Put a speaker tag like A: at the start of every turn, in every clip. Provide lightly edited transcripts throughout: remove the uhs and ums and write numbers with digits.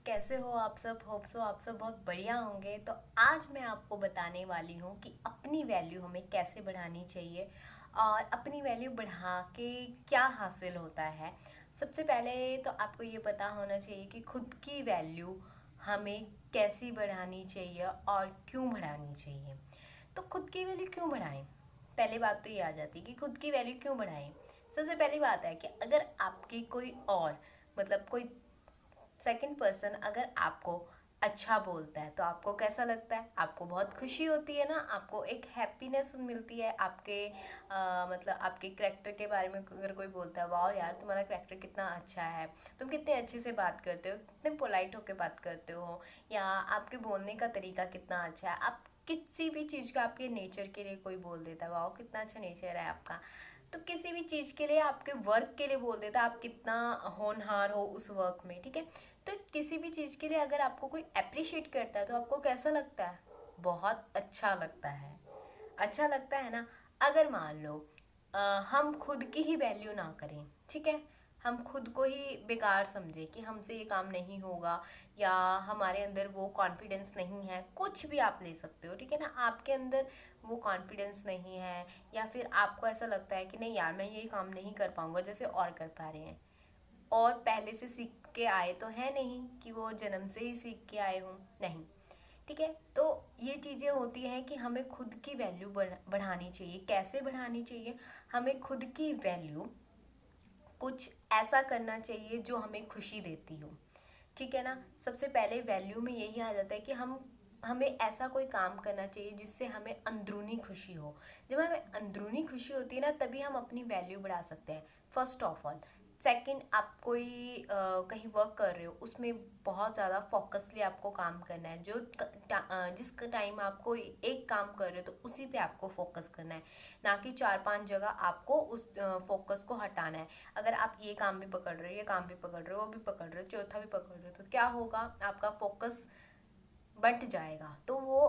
A: कैसे हो आप सब। होप सो आप सब बहुत बढ़िया होंगे। तो आज मैं आपको बताने वाली हूँ कि अपनी वैल्यू हमें कैसे बढ़ानी चाहिए और अपनी वैल्यू बढ़ा के क्या हासिल होता है। सबसे पहले तो आपको ये पता होना चाहिए कि खुद की वैल्यू हमें कैसी बढ़ानी चाहिए और क्यों बढ़ानी चाहिए। तो खुद की वैल्यू क्यों बढ़ाएं? पहली बात तो ये आ जाती है कि खुद की वैल्यू क्यों बढ़ाएं। सबसे पहली बात है कि अगर आपकी कोई और कोई सेकंड पर्सन अगर आपको अच्छा बोलता है तो आपको कैसा लगता है? आपको बहुत खुशी होती है ना, आपको एक हैप्पीनेस मिलती है। आपके करेक्टर के बारे में अगर कोई बोलता है, वाह यार तुम्हारा करेक्टर कितना अच्छा है, तुम कितने अच्छे से बात करते हो, कितने पोलाइट होकर बात करते हो, या आपके बोलने का तरीका कितना अच्छा है। आप किसी भी चीज़ का आपके नेचर के लिए कोई बोल देता है, वाह कितना अच्छा नेचर है आपका। तो किसी भी चीज़ के लिए, आपके वर्क के लिए बोल देता है, आप कितना होनहार हो उस वर्क में, ठीक है। तो किसी भी चीज़ के लिए अगर आपको कोई अप्रिशिएट करता है तो आपको कैसा लगता है? बहुत अच्छा लगता है। अच्छा लगता है ना। अगर मान लो हम खुद की ही वैल्यू ना करें, ठीक है, हम खुद को ही बेकार समझे कि हमसे ये काम नहीं होगा, या हमारे अंदर वो कॉन्फिडेंस नहीं है, कुछ भी आप ले सकते हो, ठीक है ना। आपके अंदर वो कॉन्फिडेंस नहीं है, या फिर आपको ऐसा लगता है कि नहीं यार मैं ये काम नहीं कर पाऊंगा जैसे और कर पा रहे हैं, और पहले से सीख के आए तो है नहीं कि वो जन्म से ही सीख के आए हों, नहीं, ठीक है। तो ये चीज़ें होती हैं कि हमें खुद की वैल्यू बढ़ानी चाहिए। कैसे बढ़ानी चाहिए? हमें खुद की वैल्यू कुछ ऐसा करना चाहिए जो हमें खुशी देती हो, ठीक है ना। सबसे पहले वैल्यू में यही आ जाता है कि हमें ऐसा कोई काम करना चाहिए जिससे हमें अंदरूनी खुशी हो। जब हमें अंदरूनी खुशी होती है ना, तभी हम अपनी वैल्यू बढ़ा सकते हैं, फर्स्ट ऑफ ऑल। सेकंड, आप कोई कहीं वर्क कर रहे हो, उसमें बहुत ज़्यादा फोकसली आपको काम करना है। जिस टाइम आप कोई एक काम कर रहे हो तो उसी पे आपको फोकस करना है, ना कि चार पांच जगह आपको उस फोकस को हटाना है। अगर आप ये काम भी पकड़ रहे हो, ये काम भी पकड़ रहे हो, वो भी पकड़ रहे हो, चौथा भी पकड़ रहे हो, तो क्या होगा? आपका फोकस बंट जाएगा, तो वो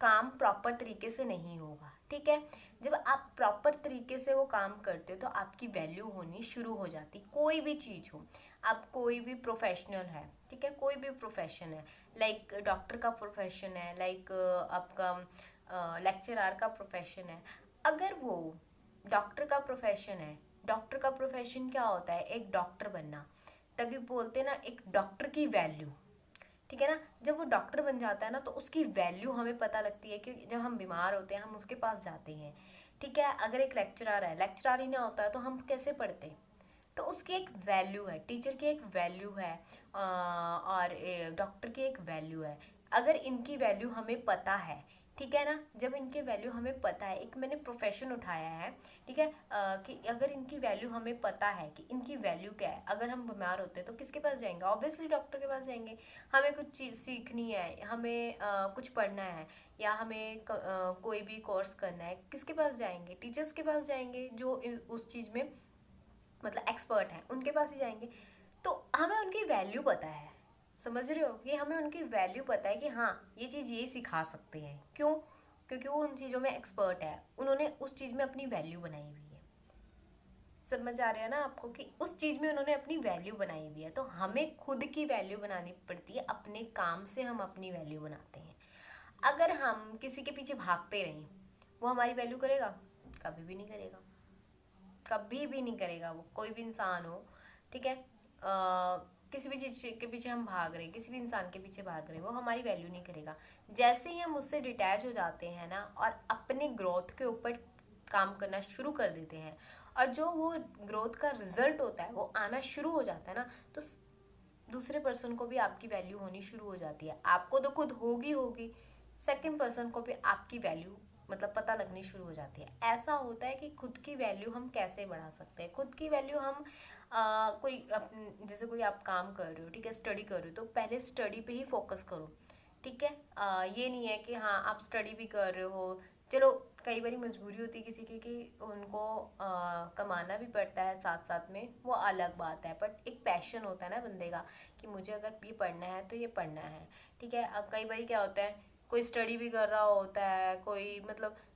A: काम प्रॉपर तरीके से नहीं होगा, ठीक है। जब आप प्रॉपर तरीके से वो काम करते हो तो आपकी वैल्यू होनी शुरू हो जाती। कोई भी चीज़ हो, आप कोई भी प्रोफेशनल है, ठीक है, कोई भी प्रोफेशन है, लाइक डॉक्टर का प्रोफेशन है, लाइक आपका लेक्चरर का प्रोफेशन है। अगर वो डॉक्टर का प्रोफेशन है, डॉक्टर का प्रोफेशन क्या होता है? एक डॉक्टर बनना। तभी बोलते हैं ना, एक डॉक्टर की वैल्यू, ठीक है ना। जब वो डॉक्टर बन जाता है ना तो उसकी वैल्यू हमें पता लगती है, क्योंकि जब हम बीमार होते हैं हम उसके पास जाते हैं, ठीक है। अगर एक लेक्चरर है, लेक्चरर ही ना होता है तो हम कैसे पढ़ते? तो उसकी एक वैल्यू है, टीचर की एक वैल्यू है, और डॉक्टर की एक वैल्यू है। अगर इनकी वैल्यू हमें पता है, ठीक है ना, जब इनके वैल्यू हमें पता है, एक मैंने प्रोफेशन उठाया है, ठीक है, कि अगर इनकी वैल्यू हमें पता है कि इनकी वैल्यू क्या है, अगर हम बीमार होते हैं तो किसके पास जाएंगे? ऑब्वियसली डॉक्टर के पास जाएंगे। हमें कुछ चीज़ सीखनी है, हमें कुछ पढ़ना है, या हमें कोई भी कोर्स करना है, किसके पास जाएंगे? टीचर्स के पास जाएंगे, जो उस चीज़ में एक्सपर्ट हैं, उनके पास ही जाएंगे। तो हमें उनकी वैल्यू पता है, समझ रहे हो कि हमें उनकी वैल्यू पता है कि हाँ ये चीज़ ये सिखा सकते हैं। क्यों? क्योंकि वो उन चीज़ों में एक्सपर्ट है, उन्होंने उस चीज़ में अपनी वैल्यू बनाई हुई है। समझ आ रहा है ना आपको कि उस चीज़ में उन्होंने अपनी वैल्यू बनाई हुई है। तो हमें खुद की वैल्यू बनानी पड़ती है, अपने काम से हम अपनी वैल्यू बनाते हैं। अगर हम किसी के पीछे भागते रहें, वो हमारी वैल्यू करेगा? कभी भी नहीं करेगा, कभी भी नहीं करेगा। वो कोई भी इंसान हो, ठीक है, किसी भी चीज़ के पीछे हम भाग रहे हैं, किसी भी इंसान के पीछे भाग रहे हैं, वो हमारी वैल्यू नहीं करेगा। जैसे ही हम उससे डिटैच हो जाते हैं ना और अपने ग्रोथ के ऊपर काम करना शुरू कर देते हैं, और जो वो ग्रोथ का रिजल्ट होता है वो आना शुरू हो जाता है ना, तो दूसरे पर्सन को भी आपकी वैल्यू होनी शुरू हो जाती है। आपको तो खुद होगी होगी, सेकंड पर्सन को भी आपकी वैल्यू पता लगनी शुरू हो जाती है। ऐसा होता है कि खुद की वैल्यू हम कैसे बढ़ा सकते हैं? खुद की वैल्यू हम जैसे कोई आप काम कर रहे हो, ठीक है, स्टडी कर रहे हो, तो पहले स्टडी पे ही फोकस करो, ठीक है। ये नहीं है कि हाँ आप स्टडी भी कर रहे हो, चलो कई बार मजबूरी होती है किसी की कि उनको कमाना भी पड़ता है साथ साथ में, वो अलग बात है। बट एक पैशन होता है ना बंदे का कि मुझे अगर ये पढ़ना है तो ये पढ़ना है, ठीक है। अब कई बार क्या होता है, कोई स्टडी भी कर रहा होता है, कोई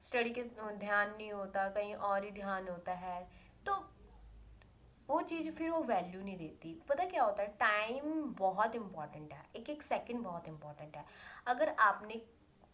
A: स्टडी के ध्यान नहीं होता, कहीं और ही ध्यान होता है, तो वो चीज़ फिर वो वैल्यू नहीं देती। पता क्या होता है, टाइम बहुत इम्पॉर्टेंट है, एक एक सेकंड बहुत इम्पॉर्टेंट है। अगर आपने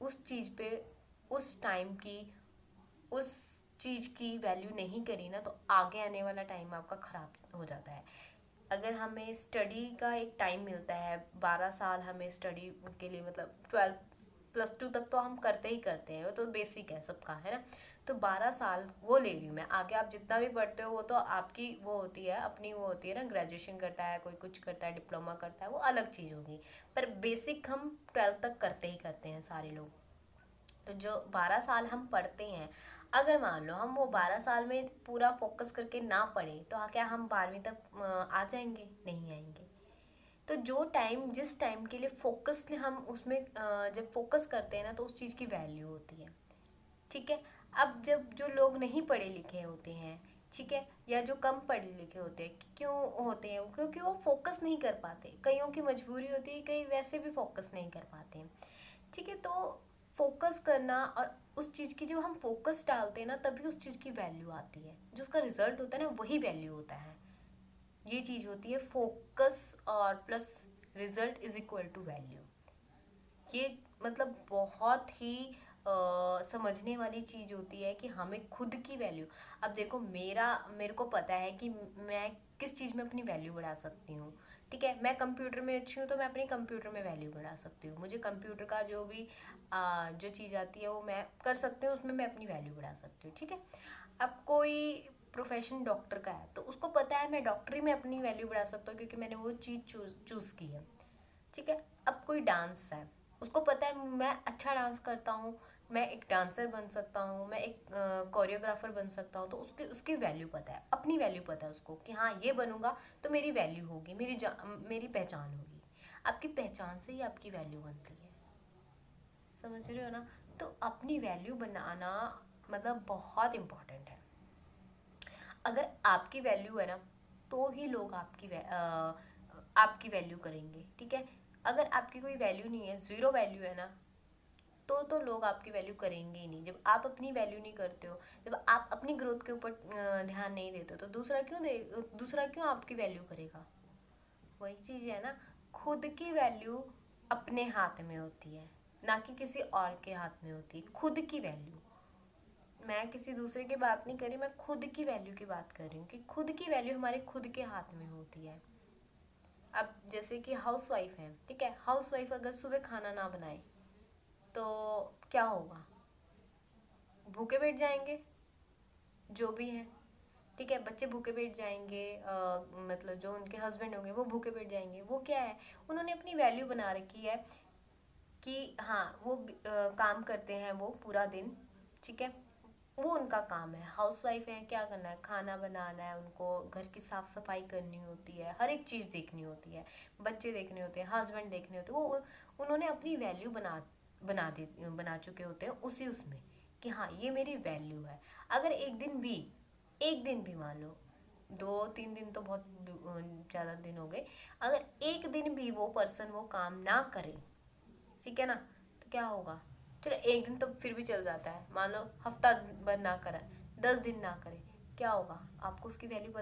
A: उस चीज़ पे उस टाइम की उस चीज़ की वैल्यू नहीं करी ना, तो आगे आने वाला टाइम आपका ख़राब हो जाता है। अगर हमें स्टडी का एक टाइम मिलता है, 12 साल हमें स्टडी के लिए, मतलब 12 + 2 तक तो हम करते ही करते हैं, वो तो बेसिक है सबका, है ना। तो 12 साल वो ले रही हूँ मैं, आगे आप जितना भी पढ़ते हो वो तो आपकी वो होती है, अपनी वो होती है ना, ग्रेजुएशन करता है कोई, कुछ करता है, डिप्लोमा करता है, वो अलग चीज़ होगी। पर बेसिक हम 12th तक करते ही करते हैं सारे लोग। तो जो 12 साल हम पढ़ते हैं, अगर मान लो हम वो 12 साल में पूरा फोकस करके ना पढ़े, तो क्या हम 12वीं तक आ जाएंगे? नहीं आएंगे। तो जो टाइम, जिस टाइम के लिए फोकस हम उसमें जब फोकस करते हैं ना, तो उस चीज़ की वैल्यू होती है। ठीक है। अब जब जो लोग नहीं पढ़े लिखे होते हैं, ठीक है, या जो कम पढ़े लिखे होते हैं, क्यों होते हैं? क्योंकि वो फोकस नहीं कर पाते, कईयों की मजबूरी होती है, कई वैसे भी फोकस नहीं कर पाते हैं। ठीक है। तो फोकस करना, और उस चीज़ की जब हम फोकस डालते हैं ना, तभी उस चीज़ की वैल्यू आती है, जो उसका रिजल्ट होता है ना, वही वैल्यू होता है। ये चीज़ होती है फोकस और plus result is equal to value. ये मतलब बहुत ही समझने वाली चीज़ होती है कि हमें खुद की वैल्यू। अब देखो, मेरे को पता है कि मैं किस चीज़ में अपनी वैल्यू बढ़ा सकती हूँ। ठीक है, मैं कंप्यूटर में अच्छी हूँ, तो मैं अपनी कंप्यूटर में वैल्यू बढ़ा सकती हूँ। मुझे कंप्यूटर का जो भी जो चीज़ आती है वो मैं कर सकती हूँ, उसमें मैं अपनी वैल्यू बढ़ा सकती हूँ। ठीक है। अब कोई प्रोफेशन डॉक्टर का है, तो उसको पता है मैं डॉक्टरी में अपनी वैल्यू बढ़ा सकता हूँ, क्योंकि मैंने वो चीज़ चूज़ की है। ठीक है। अब कोई डांस है, उसको पता है मैं अच्छा डांस करता हूँ, मैं एक डांसर बन सकता हूँ, मैं एक कोरियोग्राफर बन सकता हूँ, तो उसकी उसकी वैल्यू पता है, अपनी वैल्यू पता है उसको, कि हाँ ये बनूंगा तो मेरी वैल्यू होगी, मेरी पहचान होगी। आपकी पहचान से ही आपकी वैल्यू बनती है। समझ रहे हो ना? तो अपनी वैल्यू बनाना मतलब बहुत इम्पोर्टेंट है। अगर आपकी वैल्यू है ना, तो ही लोग आपकी वैल्यू करेंगे। ठीक है। अगर आपकी कोई वैल्यू नहीं है, ज़ीरो वैल्यू है ना, तो लोग आपकी वैल्यू करेंगे ही नहीं। जब आप अपनी वैल्यू नहीं करते हो, जब आप अपनी ग्रोथ के ऊपर ध्यान नहीं देते हो, तो दूसरा क्यों आपकी वैल्यू करेगा? वही चीज़ है ना, खुद की वैल्यू अपने हाथ में होती है, ना कि किसी और के हाथ में होती है। खुद की वैल्यू, मैं किसी दूसरे की बात नहीं कर रही, मैं खुद की वैल्यू की बात कर रही हूँ, कि खुद की वैल्यू हमारे खुद के हाथ में होती है। अब जैसे कि हाउस वाइफ है, ठीक है, हाउस वाइफ अगर सुबह खाना ना बनाए, तो क्या होगा? भूखे बैठ जाएंगे, जो भी है। ठीक है, बच्चे भूखे बैठ जाएंगे, मतलब जो उनके हस्बैंड होंगे वो भूखे बैठ जाएंगे। वो क्या है, उन्होंने अपनी वैल्यू बना रखी है कि हाँ वो काम करते हैं वो पूरा दिन। ठीक है, वो उनका काम है। हाउस वाइफ है, क्या करना है? खाना बनाना है उनको, घर की साफ सफाई करनी होती है, हर एक चीज़ देखनी होती है, बच्चे देखने होते हैं, हस्बैंड देखने होते हैं। वो उन्होंने अपनी वैल्यू बना चुके होते हैं उसी उसमें, कि हाँ ये मेरी वैल्यू है। अगर एक दिन भी मान लो, 2-3 दिन तो बहुत ज़्यादा दिन हो गए, अगर एक दिन भी वो पर्सन वो काम ना करे, ठीक है ना, तो क्या होगा? चलो एक दिन तो फिर भी चल जाता है, मान लो हफ्ता भर ना करा, 10 दिन ना करे, क्या होगा? आपको उसकी वैल्यू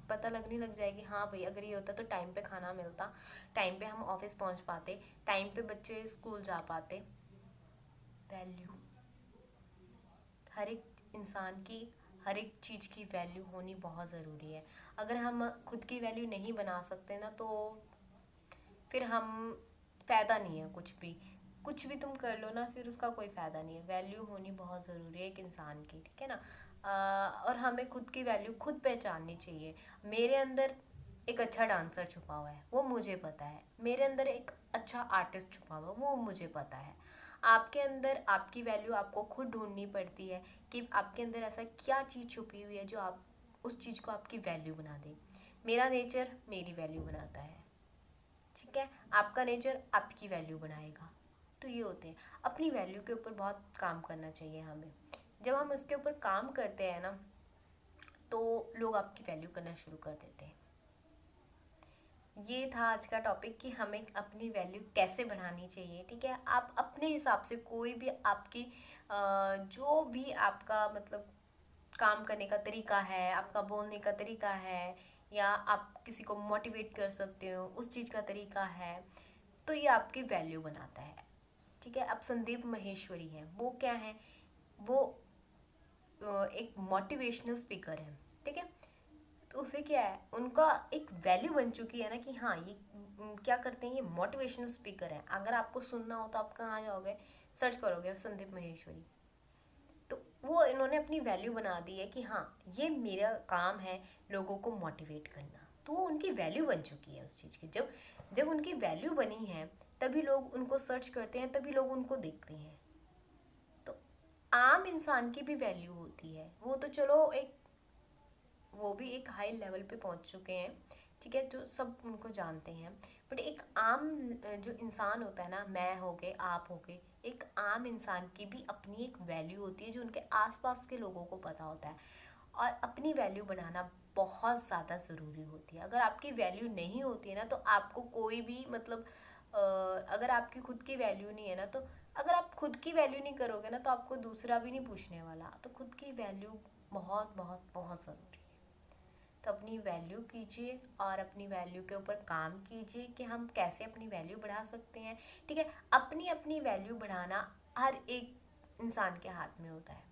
A: पता लगने लग जाएगी। हाँ भाई, अगर ये होता तो टाइम पे खाना मिलता, टाइम पे हम ऑफिस पहुंच पाते, टाइम पे बच्चे स्कूल जा पाते। वैल्यू, हर एक इंसान की हर एक चीज़ की वैल्यू होनी बहुत ज़रूरी है। अगर हम खुद की वैल्यू नहीं बना सकते ना, तो फिर हम फ़ायदा नहीं है कुछ भी तुम कर लो ना, फिर उसका कोई फ़ायदा नहीं है। वैल्यू होनी बहुत ज़रूरी है एक इंसान की, ठीक है ना। और हमें खुद की वैल्यू खुद पहचाननी चाहिए। मेरे अंदर एक अच्छा डांसर छुपा हुआ है, वो मुझे पता है। मेरे अंदर एक अच्छा आर्टिस्ट छुपा हुआ है, वो मुझे पता है। आपके अंदर आपकी वैल्यू आपको खुद ढूंढनी पड़ती है, कि आपके अंदर ऐसा क्या चीज़ छुपी हुई है जो आप उस चीज़ को आपकी वैल्यू बना दे। मेरा नेचर मेरी वैल्यू बनाता है, ठीक है, आपका नेचर आपकी वैल्यू बनाएगा। तो ये होते हैं, अपनी वैल्यू के ऊपर बहुत काम करना चाहिए हमें। जब हम इसके ऊपर काम करते हैं ना, तो लोग आपकी वैल्यू करना शुरू कर देते हैं। ये था आज का टॉपिक, कि हमें अपनी वैल्यू कैसे बढ़ानी चाहिए। ठीक है, आप अपने हिसाब से कोई भी आपकी जो भी आपका मतलब काम करने का तरीका है, आपका बोलने का तरीका है, या आप किसी को मोटिवेट कर सकते हो, उस चीज़ का तरीका है, तो ये आपकी वैल्यू बनाता है। ठीक है। अब संदीप माहेश्वरी है, वो क्या है, वो एक मोटिवेशनल स्पीकर है। ठीक है। तो उसे क्या है, उनका एक वैल्यू बन चुकी है ना कि हाँ ये क्या करते हैं, ये मोटिवेशनल स्पीकर है। अगर आपको सुनना हो तो आप कहाँ जाओगे, सर्च करोगे संदीप माहेश्वरी। तो वो इन्होंने अपनी वैल्यू बना दी है कि हाँ ये मेरा काम है लोगों को मोटिवेट करना। तो वो उनकी वैल्यू बन चुकी है उस चीज़ की। जब जब उनकी वैल्यू बनी है तभी लोग उनको सर्च करते हैं, तभी लोग उनको देखते हैं। तो आम इंसान की भी वैल्यू होती है, वो तो चलो एक, वो भी एक हाई लेवल पे पहुंच चुके हैं। ठीक है, जो सब उनको जानते हैं। बट एक आम जो इंसान होता है ना, मैं हो गए, आप हो गए, एक आम इंसान की भी अपनी एक वैल्यू होती है जो उनके आसपास के लोगों को पता होता है। और अपनी वैल्यू बढ़ाना बहुत ज़्यादा ज़रूरी होती है। अगर आपकी वैल्यू नहीं होती है ना तो आपको कोई भी मतलब अगर आपकी खुद की वैल्यू नहीं है ना, तो अगर आप खुद की वैल्यू नहीं करोगे ना तो आपको दूसरा भी नहीं पूछने वाला। तो खुद की वैल्यू बहुत बहुत बहुत ज़रूरी है। तो अपनी वैल्यू कीजिए और अपनी वैल्यू के ऊपर काम कीजिए कि हम कैसे अपनी वैल्यू बढ़ा सकते हैं। ठीक है। अपनी अपनी वैल्यू बढ़ाना हर एक इंसान के हाथ में होता है,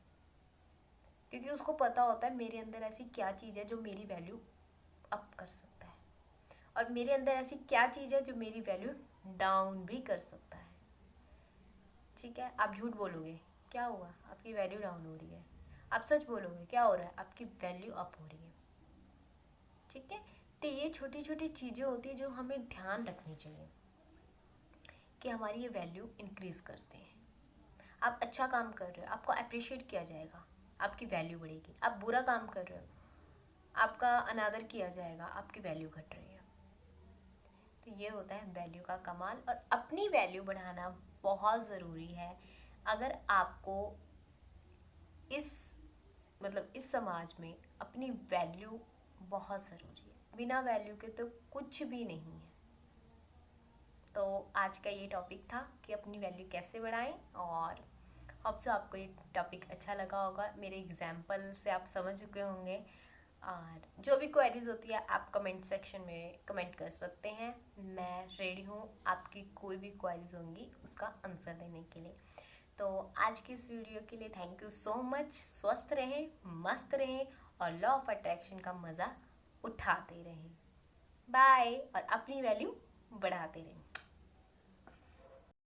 A: क्योंकि उसको पता होता है मेरे अंदर ऐसी क्या चीज़ है जो मेरी वैल्यू अप कर सकता है, और मेरे अंदर ऐसी क्या चीज़ है जो मेरी वैल्यू डाउन भी कर सकता है। ठीक है। आप झूठ बोलोगे, क्या हुआ, आपकी वैल्यू डाउन हो रही है। आप सच बोलोगे, क्या हो रहा है, आपकी वैल्यू अप हो रही है। ठीक है। तो ये छोटी छोटी चीज़ें होती है जो हमें ध्यान रखनी चाहिए कि हमारी ये वैल्यू इंक्रीज करते हैं। आप अच्छा काम कर रहे हो, आपको अप्रिशिएट किया जाएगा, आपकी वैल्यू बढ़ेगी। आप बुरा काम कर रहे हो, आपका अनादर किया जाएगा, आपकी वैल्यू घट रही है। तो ये होता है वैल्यू का कमाल। और अपनी वैल्यू बढ़ाना बहुत ज़रूरी है। अगर आपको इस मतलब इस समाज में अपनी वैल्यू बहुत ज़रूरी है, बिना वैल्यू के तो कुछ भी नहीं है। तो आज का ये टॉपिक था कि अपनी वैल्यू कैसे बढ़ाएं। और होप सो आपको ये टॉपिक अच्छा लगा होगा, मेरे एग्जाम्पल से आप समझ चुके होंगे। और जो भी क्वेरीज होती है आप कमेंट सेक्शन में कमेंट कर सकते हैं, मैं रेडी हूँ आपकी कोई भी क्वेरीज होंगी उसका आंसर देने के लिए। तो आज की इस वीडियो के लिए थैंक यू सो मच। स्वस्थ रहें, मस्त रहें और लॉ ऑफ अट्रैक्शन का मज़ा उठाते रहें। बाय। और अपनी वैल्यू बढ़ाते रहें।